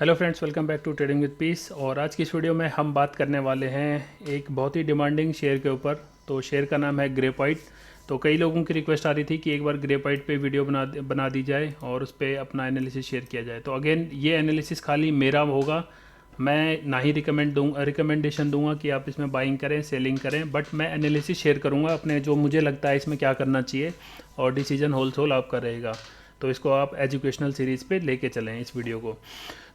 Hello friends, welcome back to trading with peace. और आज की इस वीडियो में हम बात करने वाले हैं एक बहुत ही डिमांडिंग शेयर के ऊपर। तो शेयर का नाम है ग्रेफाइट। तो कई लोगों की रिक्वेस्ट आ रही थी कि एक बार ग्रेफाइट पे वीडियो बना दी जाए और उस पर अपना एनालिसिस शेयर किया जाए। तो अगेन ये एनालिसिस खाली मेरा होगा, मैं ना ही रिकमेंडेशन दूंगा कि आप इसमें बाइंग करें सेलिंग करें, बट मैं एनालिसिस शेयर करूंगा अपने, जो मुझे लगता है इसमें क्या करना चाहिए, और डिसीजन होल आपका रहेगा। तो इसको आप एजुकेशनल सीरीज़ पे लेके चलें इस वीडियो को।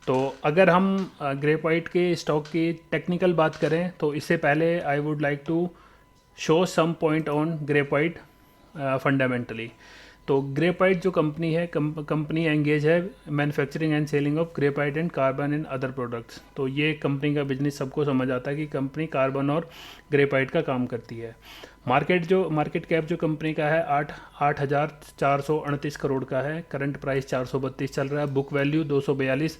तो अगर हम ग्रेफाइट के स्टॉक की टेक्निकल बात करें तो इससे पहले I would like to show some point on graphite fundamentally. तो ग्रेफाइट जो कंपनी है, कंपनी एंगेज है manufacturing and selling of graphite and carbon and other products. तो ये कंपनी का बिजनेस सबको समझ आता है कि कंपनी कार्बन और ग्रेफाइट का काम करती है। मार्केट कैप जो कंपनी का है 8,438 करोड़ का है। करंट प्राइस 432 चल रहा है। Book value 242।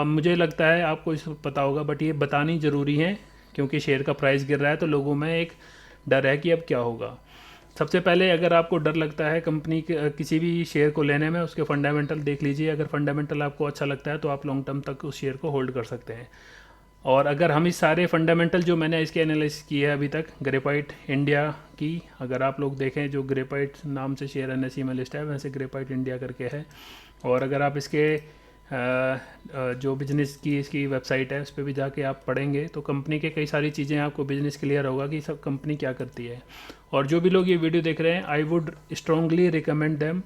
मुझे लगता है आपको इस पता होगा, बट ये बतानी ज़रूरी है क्योंकि शेयर का प्राइस गिर रहा है तो लोगों में एक डर है कि अब क्या होगा। सबसे पहले अगर आपको डर लगता है कंपनी के किसी भी शेयर को लेने में, उसके फंडामेंटल देख लीजिए। अगर फंडामेंटल आपको अच्छा लगता है तो आप लॉन्ग टर्म तक उस शेयर को होल्ड कर सकते हैं। और अगर हम इस सारे फंडामेंटल जो मैंने इसके एनालिसिस किए है अभी तक ग्रेफाइट इंडिया की, अगर आप लोग देखें जो ग्रेफाइट नाम से शेयर एनएसई में लिस्ट है वैसे ग्रेफाइट इंडिया करके है। और अगर आप इसके जो बिज़नेस की इसकी वेबसाइट है उस पर भी जाके आप पढ़ेंगे तो कंपनी के कई सारी चीज़ें आपको बिज़नेस क्लियर होगा कि सब कंपनी क्या करती है। और जो भी लोग ये वीडियो देख रहे हैं, I would strongly recommend them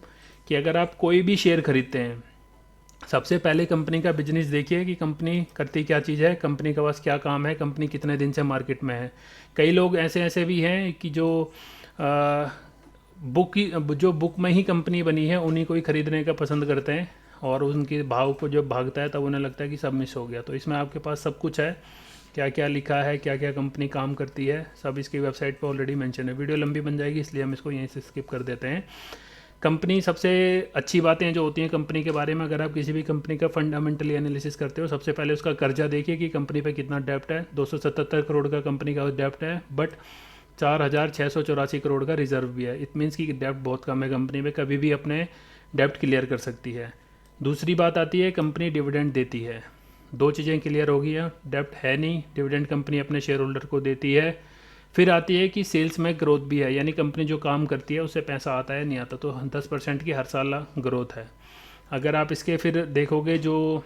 कि अगर आप कोई भी शेयर खरीदते हैं, सबसे पहले कंपनी का बिजनेस देखिए कि कंपनी करती क्या चीज़ है, कंपनी के पास क्या काम है, कंपनी कितने दिन से मार्केट में है। कई लोग ऐसे भी हैं कि जो बुक में ही कंपनी बनी है उन्हीं को ही खरीदने का पसंद करते हैं, और उनके भाव को जब भागता है तब उन्हें लगता है कि सब मिस हो गया। तो इसमें आपके पास सब कुछ है, क्या क्या लिखा है, क्या क्या कंपनी काम करती है, सब इसकी वेबसाइट पर ऑलरेडी मेंशन है। वीडियो लंबी बन जाएगी इसलिए हम इसको यहीं से स्किप कर देते हैं। कंपनी सबसे अच्छी बातें जो होती हैं कंपनी के बारे में, अगर आप किसी भी कंपनी का फंडामेंटली एनालिसिस करते हो, सबसे पहले उसका कर्जा देखिए कि कंपनी पे कितना डेप्ट है। 277 करोड़ का कंपनी का डेप्ट है, बट 4,684 करोड़ का रिजर्व भी है। इट मीन्स कि डेप्ट बहुत कम है कंपनी में, कभी भी अपने डेप्ट क्लियर कर सकती है। दूसरी बात आती है कंपनी डिविडेंड देती है। दो चीज़ें क्लियर होगी है, डेप्ट है नहीं, डिविडेंड कंपनी अपने शेयर होल्डर को देती है। फिर आती है कि सेल्स में ग्रोथ भी है, यानी कंपनी जो काम करती है उससे पैसा आता है नहीं आता, तो 10% की हर साल ग्रोथ है। अगर आप इसके फिर देखोगे जो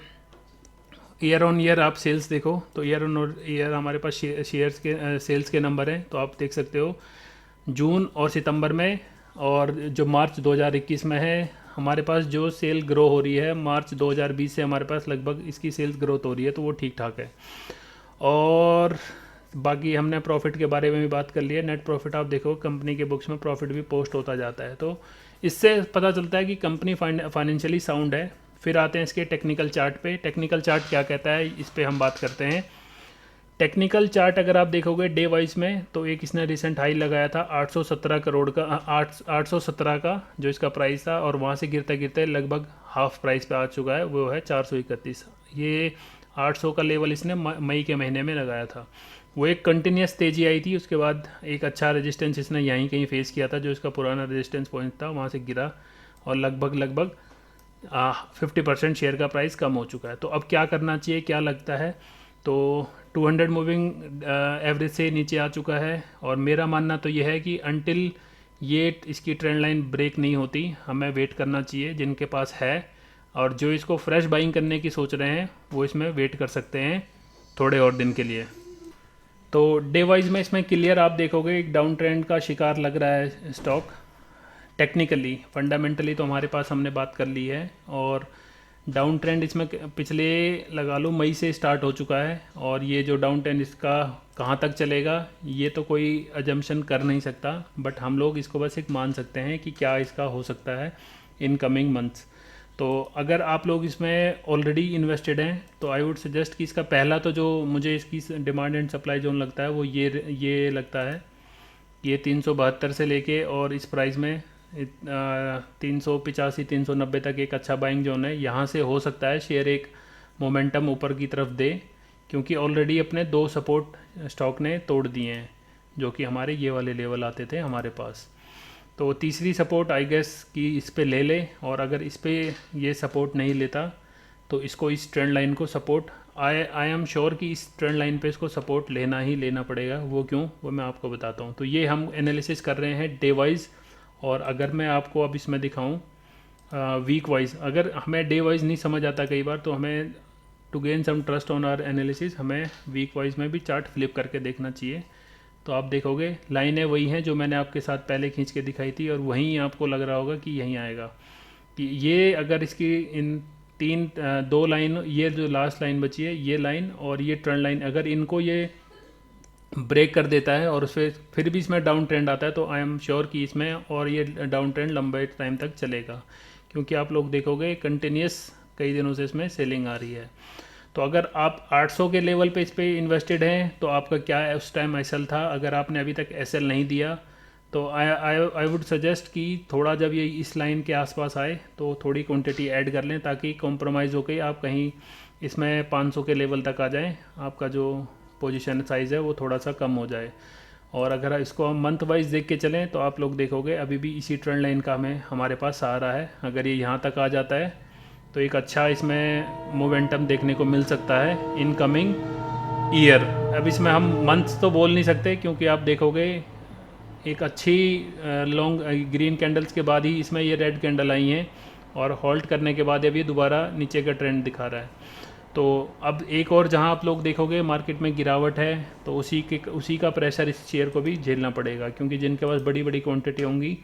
ईयर ऑन ईयर आप सेल्स देखो तो ईयर ऑन ईयर हमारे पास शेयर्स के सेल्स के नंबर हैं। तो आप देख सकते हो जून और सितंबर में, और जो मार्च 2021 में है हमारे पास जो सेल ग्रो हो रही है, मार्च 2020 से हमारे पास लगभग इसकी सेल्स ग्रोथ हो रही है, तो वो ठीक ठाक है। और बाकी हमने प्रॉफिट के बारे में भी बात कर ली है। नेट प्रॉफिट आप देखो कंपनी के बुक्स में प्रॉफिट भी पोस्ट होता जाता है, तो इससे पता चलता है कि कंपनी फाइनेंशियली साउंड है। फिर आते हैं इसके टेक्निकल चार्ट पे। टेक्निकल चार्ट क्या कहता है इस पर हम बात करते हैं। टेक्निकल चार्ट अगर आप देखोगे डे वाइज में, तो एक इसने रिसेंट हाई लगाया था 817 करोड़ का, 817 का जो इसका प्राइस था, और वहाँ से गिरते गिरते लगभग हाफ प्राइस पे आ चुका है, वो है 431। ये 800 का लेवल इसने मई के महीने में लगाया था। वो एक कंटिन्यूस तेज़ी आई थी, उसके बाद एक अच्छा रेजिस्टेंस इसने यहीं कहीं फेस किया था, जो इसका पुराना रेजिस्टेंस पॉइंट था, वहाँ से गिरा और लगभग 50% शेयर का प्राइस कम हो चुका है। तो अब क्या करना चाहिए, क्या लगता है? तो 200 मूविंग एवरेज से नीचे आ चुका है, और मेरा मानना तो यह है कि अनटिल ये इसकी ट्रेंड लाइन ब्रेक नहीं होती हमें वेट करना चाहिए। जिनके पास है और जो इसको फ्रेश बाइंग करने की सोच रहे हैं वो इसमें वेट कर सकते हैं थोड़े और दिन के लिए। तो डे वाइज में इसमें क्लियर आप देखोगे एक डाउन ट्रेंड का शिकार लग रहा है स्टॉक। टेक्निकली फंडामेंटली तो हमारे पास हमने बात कर ली है, और डाउन ट्रेंड इसमें पिछले लगा लो मई से स्टार्ट हो चुका है, और ये जो डाउन ट्रेंड इसका कहाँ तक चलेगा ये तो कोई अजम्पशन कर नहीं सकता, बट हम लोग इसको बस एक मान सकते हैं कि क्या इसका हो सकता है इन कमिंग मंथ्स। तो अगर आप लोग इसमें ऑलरेडी इन्वेस्टेड हैं तो आई वुड सजेस्ट कि इसका पहला तो जो मुझे इसकी डिमांड एंड सप्लाई जोन लगता है वो ये लगता है, ये 372 से लेके और इस प्राइस में 385 390 तक एक अच्छा बाइंग जोन है। यहाँ से हो सकता है शेयर एक मोमेंटम ऊपर की तरफ दे, क्योंकि ऑलरेडी अपने 2 सपोर्ट स्टॉक ने तोड़ दिए हैं, जो कि हमारे ये वाले लेवल आते थे हमारे पास। तो तीसरी सपोर्ट आई गेस कि इस पे ले ले, और अगर इस पे ये सपोर्ट नहीं लेता तो इसको इस ट्रेंड लाइन को सपोर्ट आई एम श्योर कि इस ट्रेंड लाइन पे इसको सपोर्ट लेना ही लेना पड़ेगा। वो क्यों, वो मैं आपको बताता हूँ। तो ये हम एनालिसिस कर रहे हैं डे वाइज, और अगर मैं आपको अब इसमें दिखाऊँ वीक वाइज, अगर हमें डे वाइज नहीं समझ आता कई बार, तो हमें to gain some trust on our analysis हमें वीक वाइज में भी चार्ट फ्लिप करके देखना चाहिए। तो आप देखोगे लाइनें वही हैं जो मैंने आपके साथ पहले खींच के दिखाई थी, और वहीं आपको लग रहा होगा कि यहीं आएगा कि ये अगर इसकी इन दो लाइन, ये जो लास्ट लाइन बची है ये लाइन और ये ट्रेंड लाइन, अगर इनको ये ब्रेक कर देता है और उससे फिर भी इसमें डाउन ट्रेंड आता है, तो आई एम श्योर कि इसमें और ये डाउन ट्रेंड लंबे टाइम तक चलेगा, क्योंकि आप लोग देखोगे कंटिन्यूस कई दिनों से इसमें सेलिंग आ रही है। तो अगर आप 800 के लेवल पे इस पर इन्वेस्टेड हैं तो आपका क्या है, उस टाइम एसएल था। अगर आपने अभी तक एसएल नहीं दिया तो आई वुड सजेस्ट कि थोड़ा जब ये इस लाइन के आसपास आए तो थोड़ी क्वांटिटी ऐड कर लें, ताकि कॉम्प्रोमाइज़ होकर आप कहीं इसमें 500 के लेवल तक आ जाएं, आपका जो पोजीशन साइज़ है वो थोड़ा सा कम हो जाए। और अगर इसको हम मंथ वाइज देख के चलें तो आप लोग देखोगे अभी भी इसी ट्रेंड लाइन का हमारे पास सहारा है। अगर ये यहाँ तक आ जाता है तो एक अच्छा इसमें मोमेंटम देखने को मिल सकता है इन कमिंग ईयर। अब इसमें हम मंथ्स तो बोल नहीं सकते, क्योंकि आप देखोगे एक अच्छी लॉन्ग ग्रीन कैंडल्स के बाद ही इसमें ये रेड कैंडल आई हैं, और होल्ड करने के बाद अभी दोबारा नीचे का ट्रेंड दिखा रहा है। तो अब एक और जहां आप लोग देखोगे मार्केट में गिरावट है, तो उसी का प्रेशर इस शेयर को भी झेलना पड़ेगा, क्योंकि जिनके पास बड़ी बड़ी क्वांटिटी होंगी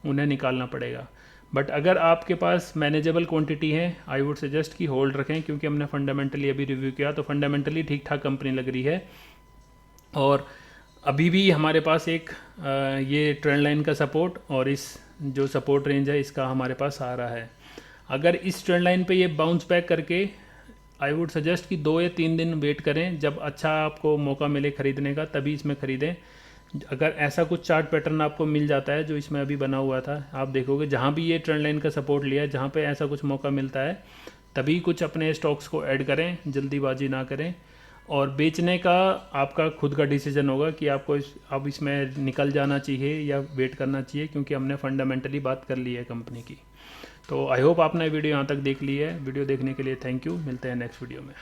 उन्हें निकालना पड़ेगा। बट अगर आपके पास मैनेजेबल क्वांटिटी है, आई वुड सजेस्ट कि होल्ड रखें, क्योंकि हमने फंडामेंटली अभी रिव्यू किया तो फंडामेंटली ठीक ठाक कंपनी लग रही है, और अभी भी हमारे पास एक ये ट्रेंड लाइन का सपोर्ट और इस जो सपोर्ट रेंज है इसका हमारे पास आ रहा है। अगर इस ट्रेंड लाइन पे ये बाउंस बैक करके, आई वुड सजेस्ट कि 2 या 3 दिन वेट करें, जब अच्छा आपको मौका मिले ख़रीदने का तभी इसमें ख़रीदें। अगर ऐसा कुछ चार्ट पैटर्न आपको मिल जाता है जो इसमें अभी बना हुआ था, आप देखोगे जहाँ भी ये ट्रेंड लाइन का सपोर्ट लिया है, जहाँ पे ऐसा कुछ मौका मिलता है तभी कुछ अपने स्टॉक्स को ऐड करें, जल्दीबाजी ना करें। और बेचने का आपका खुद का डिसीजन होगा कि आपको अब इसमें निकल जाना चाहिए या वेट करना चाहिए, क्योंकि हमने फंडामेंटली बात कर ली है कंपनी की। तो आई होप आपने वीडियो यहाँ तक देख ली है। वीडियो देखने के लिए थैंक यू। मिलते हैं नेक्स्ट वीडियो में।